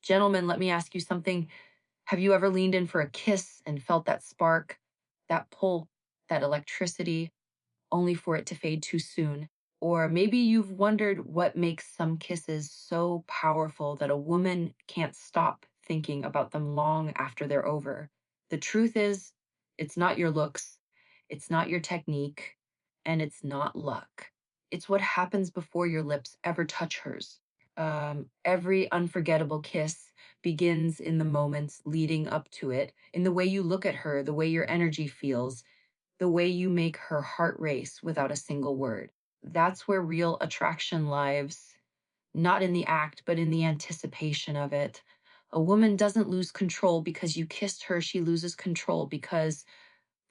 Gentlemen, let me ask you something. Have you ever leaned in for a kiss and felt that spark, that pull, that electricity, only for it to fade too soon? Or maybe you've wondered what makes some kisses so powerful that a woman can't stop thinking about them long after they're over. The truth is, it's not your looks, it's not your technique, and it's not luck. It's what happens before your lips ever touch hers. Every unforgettable kiss begins in the moments leading up to it, in the way you look at her, the way your energy feels, the way you make her heart race without a single word. That's where real attraction lies, not in the act, but in the anticipation of it. A woman doesn't lose control because you kissed her, she loses control because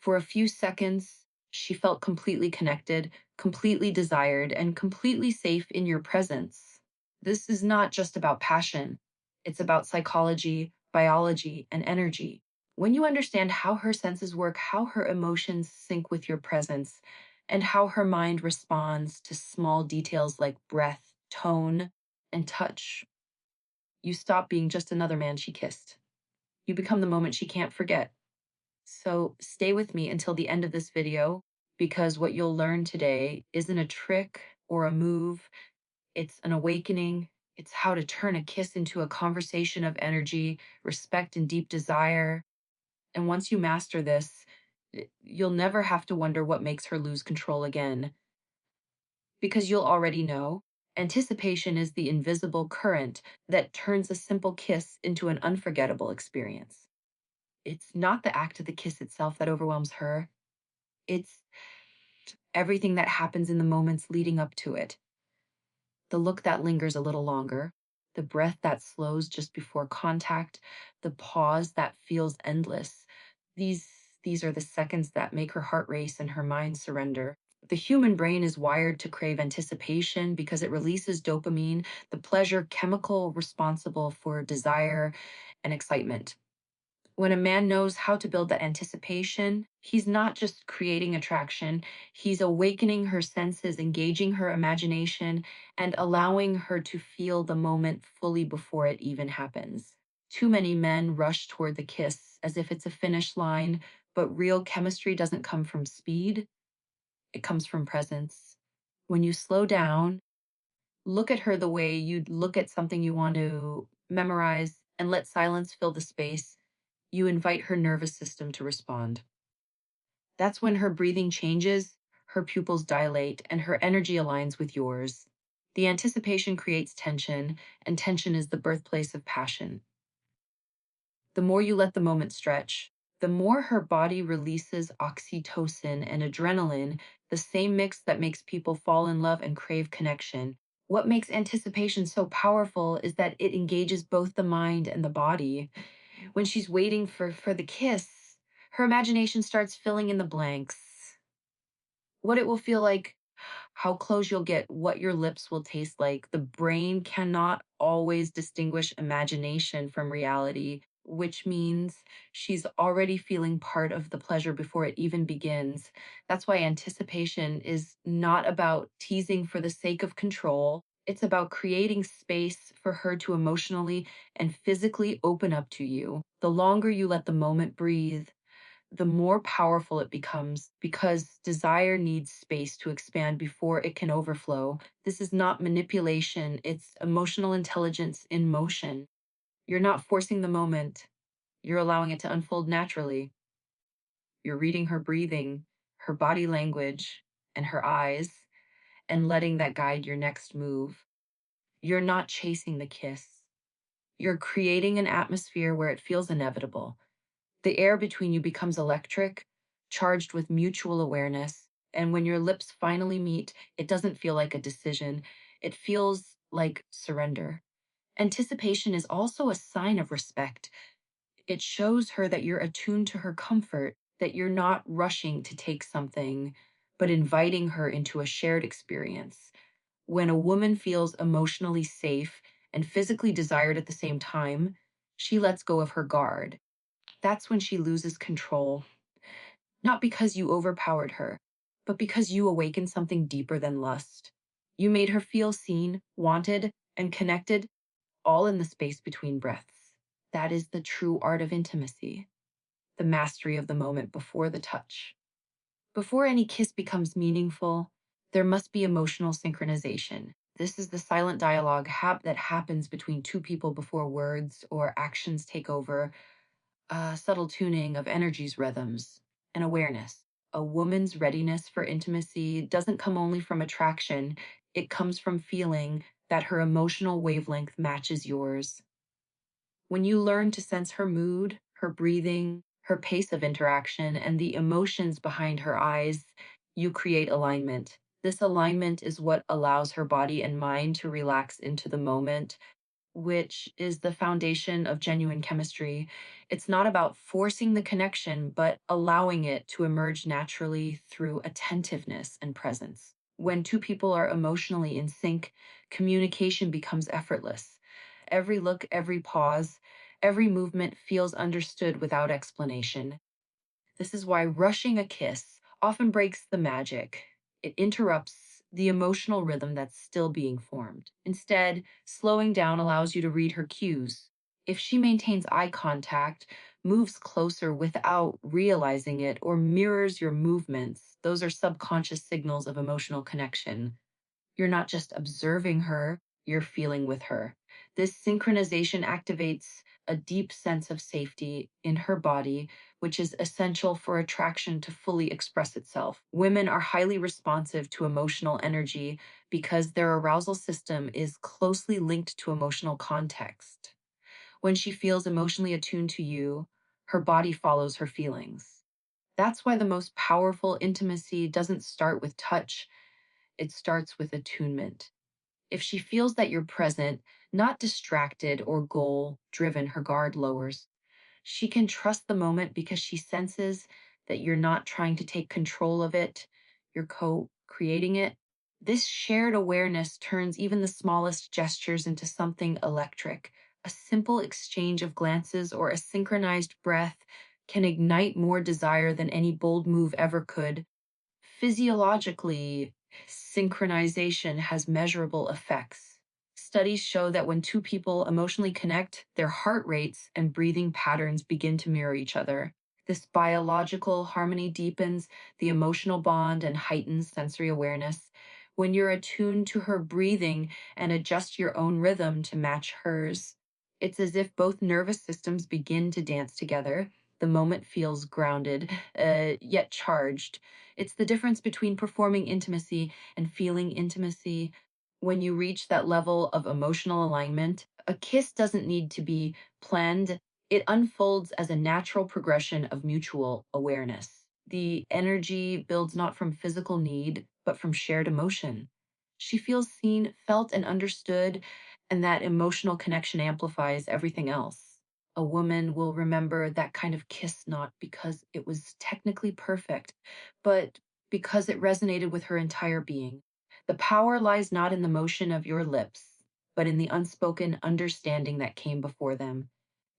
for a few seconds, she felt completely connected, completely desired, and completely safe in your presence. This is not just about passion, it's about psychology, biology, and energy. When you understand how her senses work, how her emotions sync with your presence, and how her mind responds to small details like breath, tone, and touch, you stop being just another man she kissed. You become the moment she can't forget. So stay with me until the end of this video because what you'll learn today isn't a trick or a move. It's an awakening. It's how to turn a kiss into a conversation of energy, respect, and deep desire. And once you master this, you'll never have to wonder what makes her lose control again because you'll already know. Anticipation is the invisible current that turns a simple kiss into an unforgettable experience. It's not the act of the kiss itself that overwhelms her. It's everything that happens in the moments leading up to it. The look that lingers a little longer, the breath that slows just before contact, the pause that feels endless. These these are the seconds that make her heart race and her mind surrender. The human brain is wired to crave anticipation because it releases dopamine, the pleasure chemical responsible for desire and excitement. When a man knows how to build that anticipation, he's not just creating attraction, he's awakening her senses, engaging her imagination, and allowing her to feel the moment fully before it even happens. Too many men rush toward the kiss as if it's a finish line, but real chemistry doesn't come from speed, it comes from presence. When you slow down, look at her the way you'd look at something you want to memorize, and let silence fill the space, you invite her nervous system to respond. That's when her breathing changes, her pupils dilate, and her energy aligns with yours. The anticipation creates tension, and tension is the birthplace of passion. The more you let the moment stretch, the more her body releases oxytocin and adrenaline, the same mix that makes people fall in love and crave connection. What makes anticipation so powerful is that it engages both the mind and the body. When she's waiting for the kiss, her imagination starts filling in the blanks. What it will feel like, how close you'll get, what your lips will taste like. The brain cannot always distinguish imagination from reality, which means she's already feeling part of the pleasure before it even begins. That's why anticipation is not about teasing for the sake of control. It's about creating space for her to emotionally and physically open up to you. The longer you let the moment breathe, the more powerful it becomes because desire needs space to expand before it can overflow. This is not manipulation, it's emotional intelligence in motion. You're not forcing the moment, you're allowing it to unfold naturally. You're reading her breathing, her body language, and her eyes, and letting that guide your next move. You're not chasing the kiss. You're creating an atmosphere where it feels inevitable. The air between you becomes electric, charged with mutual awareness. And when your lips finally meet, it doesn't feel like a decision. It feels like surrender. Anticipation is also a sign of respect. It shows her that you're attuned to her comfort, that you're not rushing to take something, but inviting her into a shared experience. When a woman feels emotionally safe and physically desired at the same time, she lets go of her guard. That's when she loses control. Not because you overpowered her, but because you awakened something deeper than lust. You made her feel seen, wanted, and connected all in the space between breaths. That is the true art of intimacy, the mastery of the moment before the touch. Before any kiss becomes meaningful, there must be emotional synchronization. This is the silent dialogue that happens between two people before words or actions take over, a subtle tuning of energies, rhythms, and awareness. A woman's readiness for intimacy doesn't come only from attraction, it comes from feeling that her emotional wavelength matches yours. When you learn to sense her mood, her breathing, her pace of interaction, and the emotions behind her eyes, you create alignment. This alignment is what allows her body and mind to relax into the moment, which is the foundation of genuine chemistry. It's not about forcing the connection, but allowing it to emerge naturally through attentiveness and presence. When two people are emotionally in sync, communication becomes effortless. Every look, every pause, every movement feels understood without explanation. This is why rushing a kiss often breaks the magic. It interrupts the emotional rhythm that's still being formed. Instead, slowing down allows you to read her cues. If she maintains eye contact, moves closer without realizing it, or mirrors your movements, those are subconscious signals of emotional connection. You're not just observing her, you're feeling with her. This synchronization activates a deep sense of safety in her body, which is essential for attraction to fully express itself. Women are highly responsive to emotional energy because their arousal system is closely linked to emotional context. When she feels emotionally attuned to you, her body follows her feelings. That's why the most powerful intimacy doesn't start with touch, it starts with attunement. If she feels that you're present, not distracted or goal driven, her guard lowers. She can trust the moment because she senses that you're not trying to take control of it, you're co creating it. This shared awareness turns even the smallest gestures into something electric. A simple exchange of glances or a synchronized breath can ignite more desire than any bold move ever could. Physiologically, synchronization has measurable effects. Studies show that when two people emotionally connect, their heart rates and breathing patterns begin to mirror each other. This biological harmony deepens the emotional bond and heightens sensory awareness. When you're attuned to her breathing and adjust your own rhythm to match hers, it's as if both nervous systems begin to dance together. The moment feels grounded, yet charged. It's the difference between performing intimacy and feeling intimacy. When you reach that level of emotional alignment, a kiss doesn't need to be planned. It unfolds as a natural progression of mutual awareness. The energy builds not from physical need, but from shared emotion. She feels seen, felt, and understood, and that emotional connection amplifies everything else. A woman will remember that kind of kiss not because it was technically perfect, but because it resonated with her entire being. The power lies not in the motion of your lips, but in the unspoken understanding that came before them.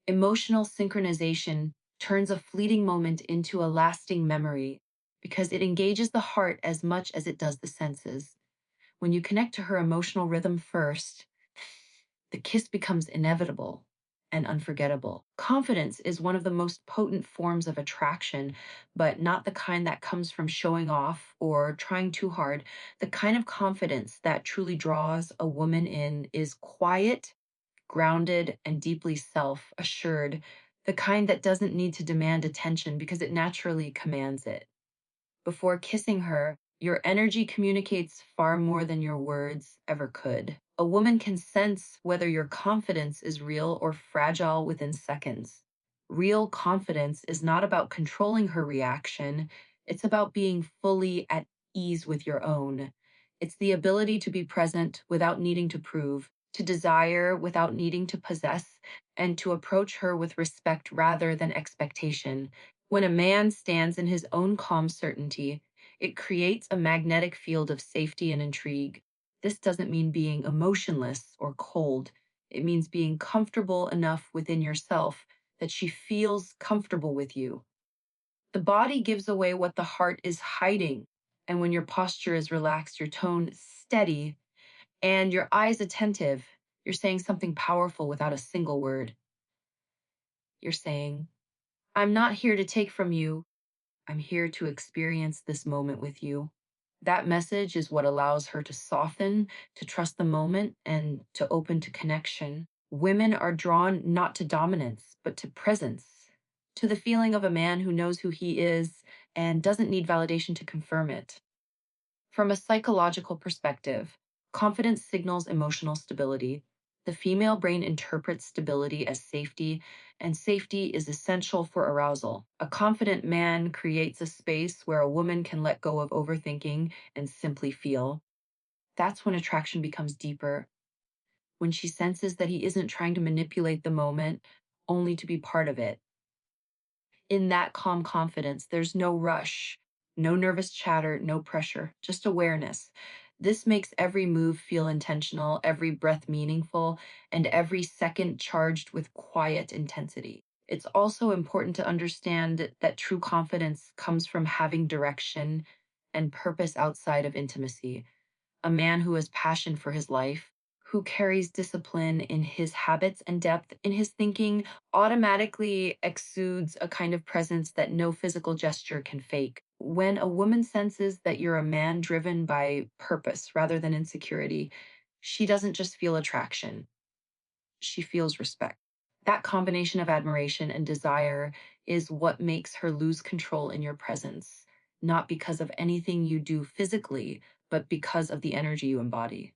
Emotional synchronization turns a fleeting moment into a lasting memory because it engages the heart as much as it does the senses. When you connect to her emotional rhythm first, the kiss becomes inevitable and unforgettable. Confidence is one of the most potent forms of attraction, but not the kind that comes from showing off or trying too hard. The kind of confidence that truly draws a woman in is quiet, grounded, and deeply self assured. The kind that doesn't need to demand attention because it naturally commands it. Before kissing her, your energy communicates far more than your words ever could. A woman can sense whether your confidence is real or fragile within seconds. Real confidence is not about controlling her reaction, it's about being fully at ease with your own. It's the ability to be present without needing to prove, to desire without needing to possess, and to approach her with respect rather than expectation. When a man stands in his own calm certainty, it creates a magnetic field of safety and intrigue. This doesn't mean being emotionless or cold. It means being comfortable enough within yourself that she feels comfortable with you. The body gives away what the heart is hiding. And when your posture is relaxed, your tone steady, and your eyes attentive, You're saying something powerful without a single word. You're saying, I'm not here to take from you. I'm here to experience this moment with you. That message is what allows her to soften, to trust the moment, and to open to connection. Women are drawn not to dominance, but to presence, to the feeling of a man who knows who he is and doesn't need validation to confirm it. From a psychological perspective, confidence signals emotional stability. The female brain interprets stability as safety, and safety is essential for arousal. A confident man creates a space where a woman can let go of overthinking and simply feel. That's when attraction becomes deeper, when she senses that he isn't trying to manipulate the moment, only to be part of it. In that calm confidence, there's no rush, no nervous chatter, no pressure, just awareness. This makes every move feel intentional, every breath meaningful, and every second charged with quiet intensity. It's also important to understand that true confidence comes from having direction and purpose outside of intimacy. A man who has passion for his life, who carries discipline in his habits and depth in his thinking, automatically exudes a kind of presence that no physical gesture can fake. When a woman senses that you're a man driven by purpose rather than insecurity, she doesn't just feel attraction, she feels respect. That combination of admiration and desire is what makes her lose control in your presence, not because of anything you do physically, but because of the energy you embody.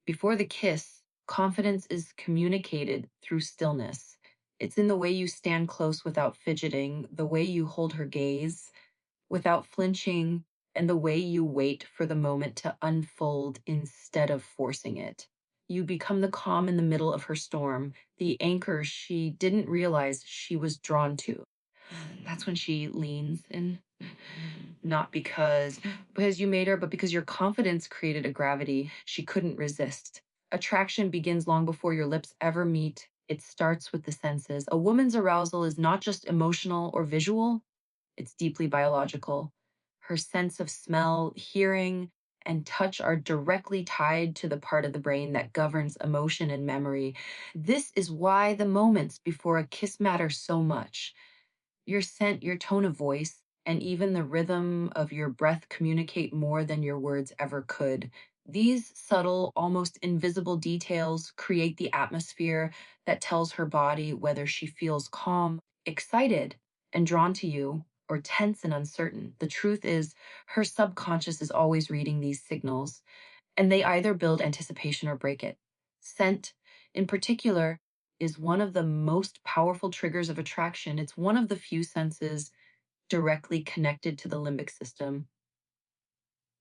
Before the kiss, confidence is communicated through stillness. It's in the way you stand close without fidgeting, the way you hold her gaze without flinching, and the way you wait for the moment to unfold instead of forcing it. You become the calm in the middle of her storm, the anchor she didn't realize she was drawn to. That's when she leans in, not because you made her, but because your confidence created a gravity she couldn't resist. Attraction begins long before your lips ever meet. It starts with the senses. A woman's arousal is not just emotional or visual, it's deeply biological. Her sense of smell, hearing, and touch are directly tied to the part of the brain that governs emotion and memory. This is why the moments before a kiss matter so much. Your scent, your tone of voice, and even the rhythm of your breath communicate more than your words ever could. These subtle, almost invisible details create the atmosphere that tells her body whether she feels calm, excited, and drawn to you, or tense and uncertain. The truth is, her subconscious is always reading these signals, and they either build anticipation or break it. Scent, in particular, is one of the most powerful triggers of attraction. It's one of the few senses directly connected to the limbic system,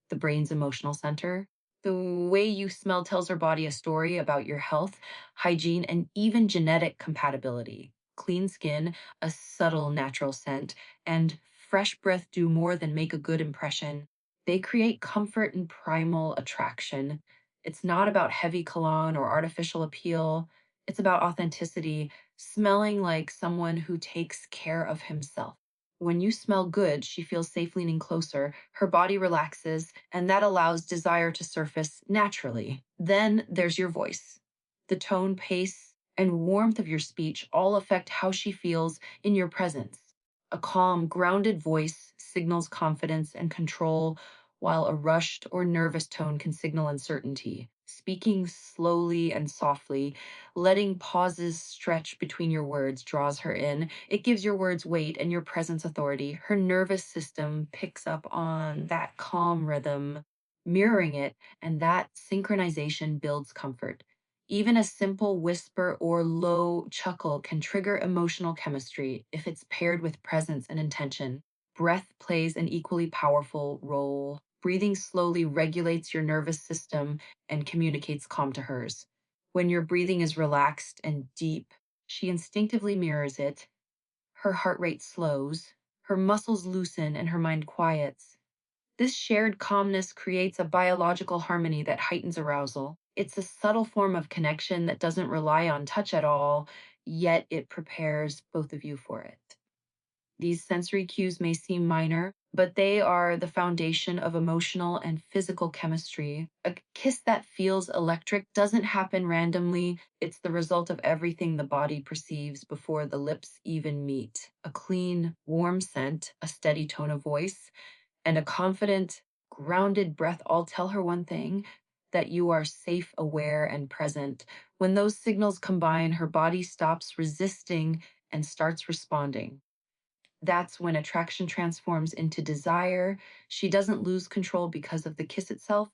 the brain's emotional center. The way you smell tells our body a story about your health, hygiene, and even genetic compatibility. Clean skin, a subtle natural scent, and fresh breath do more than make a good impression. They create comfort and primal attraction. It's not about heavy cologne or artificial appeal. It's about authenticity, smelling like someone who takes care of himself. When you smell good, she feels safe leaning closer, her body relaxes, and that allows desire to surface naturally. Then there's your voice. The tone, pace, and warmth of your speech all affect how she feels in your presence. A calm, grounded voice signals confidence and control, while a rushed or nervous tone can signal uncertainty. Speaking slowly and softly, letting pauses stretch between your words draws her in. It gives your words weight and your presence authority. Her nervous system picks up on that calm rhythm, mirroring it, and that synchronization builds comfort. Even a simple whisper or low chuckle can trigger emotional chemistry if it's paired with presence and intention. Breath plays an equally powerful role. Breathing slowly regulates your nervous system and communicates calm to hers. When your breathing is relaxed and deep, she instinctively mirrors it. Her heart rate slows, her muscles loosen, and her mind quiets. This shared calmness creates a biological harmony that heightens arousal. It's a subtle form of connection that doesn't rely on touch at all, yet it prepares both of you for it. These sensory cues may seem minor, but they are the foundation of emotional and physical chemistry. A kiss that feels electric doesn't happen randomly. It's the result of everything the body perceives before the lips even meet. A clean, warm scent, a steady tone of voice, and a confident, grounded breath all tell her one thing: that you are safe, aware, and present. When those signals combine, her body stops resisting and starts responding. That's when attraction transforms into desire. She doesn't lose control because of the kiss itself.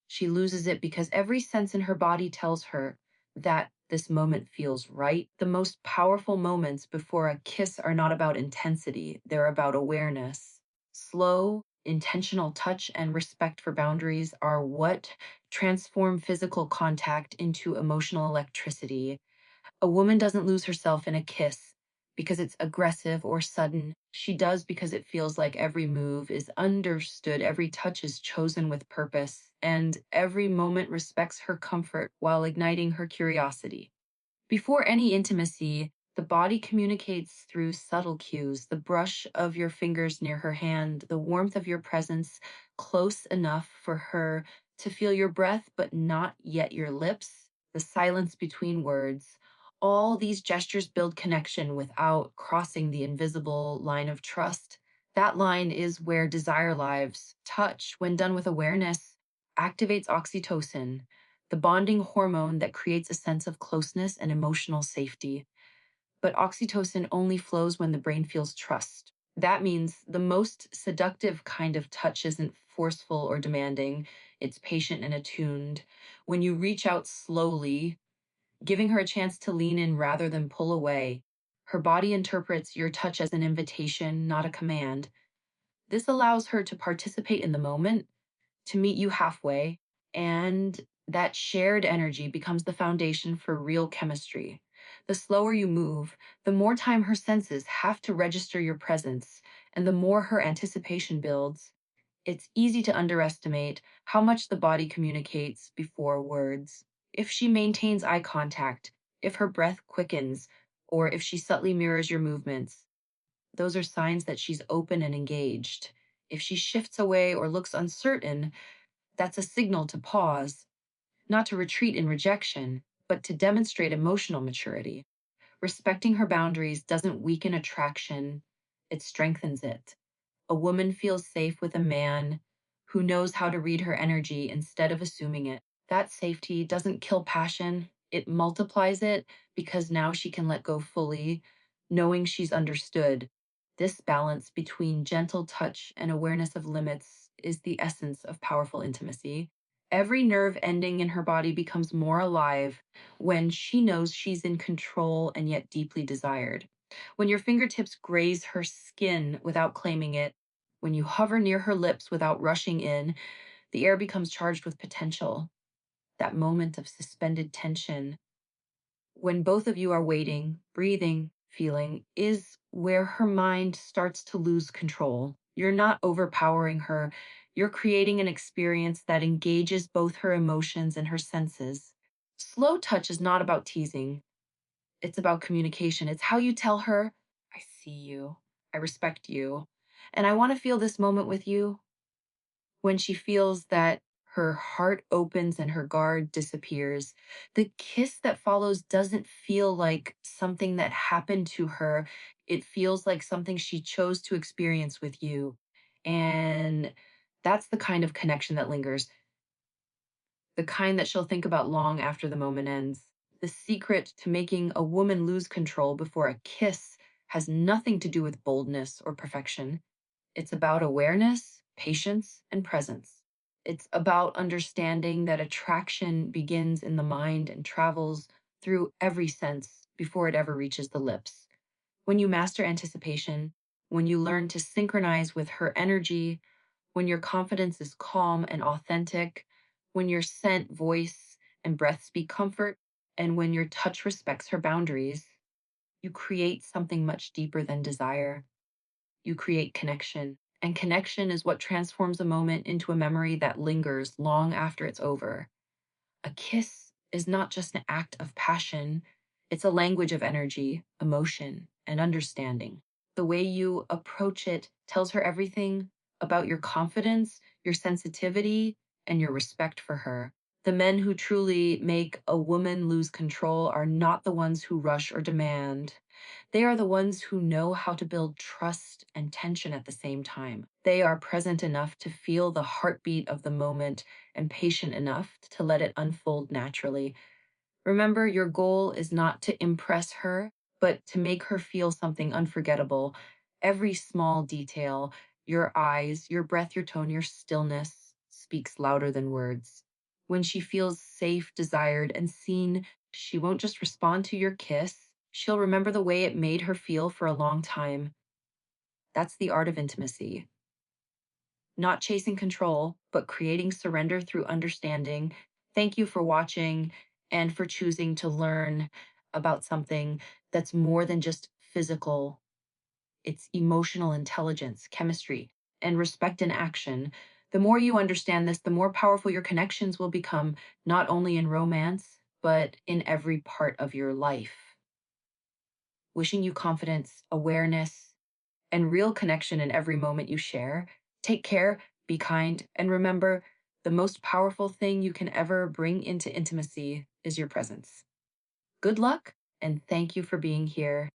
She loses it because every sense in her body tells her that this moment feels right. The most powerful moments before a kiss are not about intensity, they're about awareness. Slow, intentional touch and respect for boundaries are what transform physical contact into emotional electricity. A woman doesn't lose herself in a kiss because it's aggressive or sudden. She does because it feels like every move is understood, every touch is chosen with purpose, and every moment respects her comfort while igniting her curiosity. Before any intimacy, the body communicates through subtle cues: the brush of your fingers near her hand, the warmth of your presence close enough for her to feel your breath but not yet your lips, the silence between words. All these gestures build connection without crossing the invisible line of trust. That line is where desire lives. Touch, when done with awareness, activates oxytocin, the bonding hormone that creates a sense of closeness and emotional safety. But oxytocin only flows when the brain feels trust. That means the most seductive kind of touch isn't forceful or demanding, it's patient and attuned. When you reach out slowly, giving her a chance to lean in rather than pull away, her body interprets your touch as an invitation, not a command. This allows her to participate in the moment, to meet you halfway, and that shared energy becomes the foundation for real chemistry. The slower you move, the more time her senses have to register your presence, and the more her anticipation builds. It's easy to underestimate how much the body communicates before words. If she maintains eye contact, if her breath quickens, or if she subtly mirrors your movements, those are signs that she's open and engaged. If she shifts away or looks uncertain, that's a signal to pause, not to retreat in rejection, but to demonstrate emotional maturity. Respecting her boundaries doesn't weaken attraction, it strengthens it. A woman feels safe with a man who knows how to read her energy instead of assuming it. That safety doesn't kill passion, it multiplies it because now she can let go fully, knowing she's understood. This balance between gentle touch and awareness of limits is the essence of powerful intimacy. Every nerve ending in her body becomes more alive when she knows she's in control and yet deeply desired. When your fingertips graze her skin without claiming it, when you hover near her lips without rushing in, the air becomes charged with potential. That moment of suspended tension, when both of you are waiting, breathing, feeling, is where her mind starts to lose control. You're not overpowering her, you're creating an experience that engages both her emotions and her senses. Slow touch is not about teasing, it's about communication. It's how you tell her, I see you, I respect you, and I want to feel this moment with you. When she feels that her heart opens and her guard disappears, the kiss that follows doesn't feel like something that happened to her. It feels like something she chose to experience with you. And that's the kind of connection that lingers, the kind that she'll think about long after the moment ends. The secret to making a woman lose control before a kiss has nothing to do with boldness or perfection. It's about awareness, patience, and presence. It's about understanding that attraction begins in the mind and travels through every sense before it ever reaches the lips. When you master anticipation, when you learn to synchronize with her energy, when your confidence is calm and authentic, when your scent, voice, and breath speak comfort, and when your touch respects her boundaries, you create something much deeper than desire. You create connection. And connection is what transforms a moment into a memory that lingers long after it's over. A kiss is not just an act of passion, it's a language of energy, emotion, and understanding. The way you approach it tells her everything about your confidence, your sensitivity, and your respect for her. The men who truly make a woman lose control are not the ones who rush or demand. They are the ones who know how to build trust and tension at the same time. They are present enough to feel the heartbeat of the moment and patient enough to let it unfold naturally. Remember, your goal is not to impress her, but to make her feel something unforgettable. Every small detail, your eyes, your breath, your tone, your stillness speaks louder than words. When she feels safe, desired, and seen, she won't just respond to your kiss, she'll remember the way it made her feel for a long time. That's the art of intimacy. Not chasing control, but creating surrender through understanding. Thank you for watching and for choosing to learn about something that's more than just physical. It's emotional intelligence, chemistry, and respect in action. The more you understand this, the more powerful your connections will become, not only in romance, but in every part of your life. Wishing you confidence, awareness, and real connection in every moment you share. Take care, be kind, and remember the most powerful thing you can ever bring into intimacy is your presence. Good luck, and thank you for being here.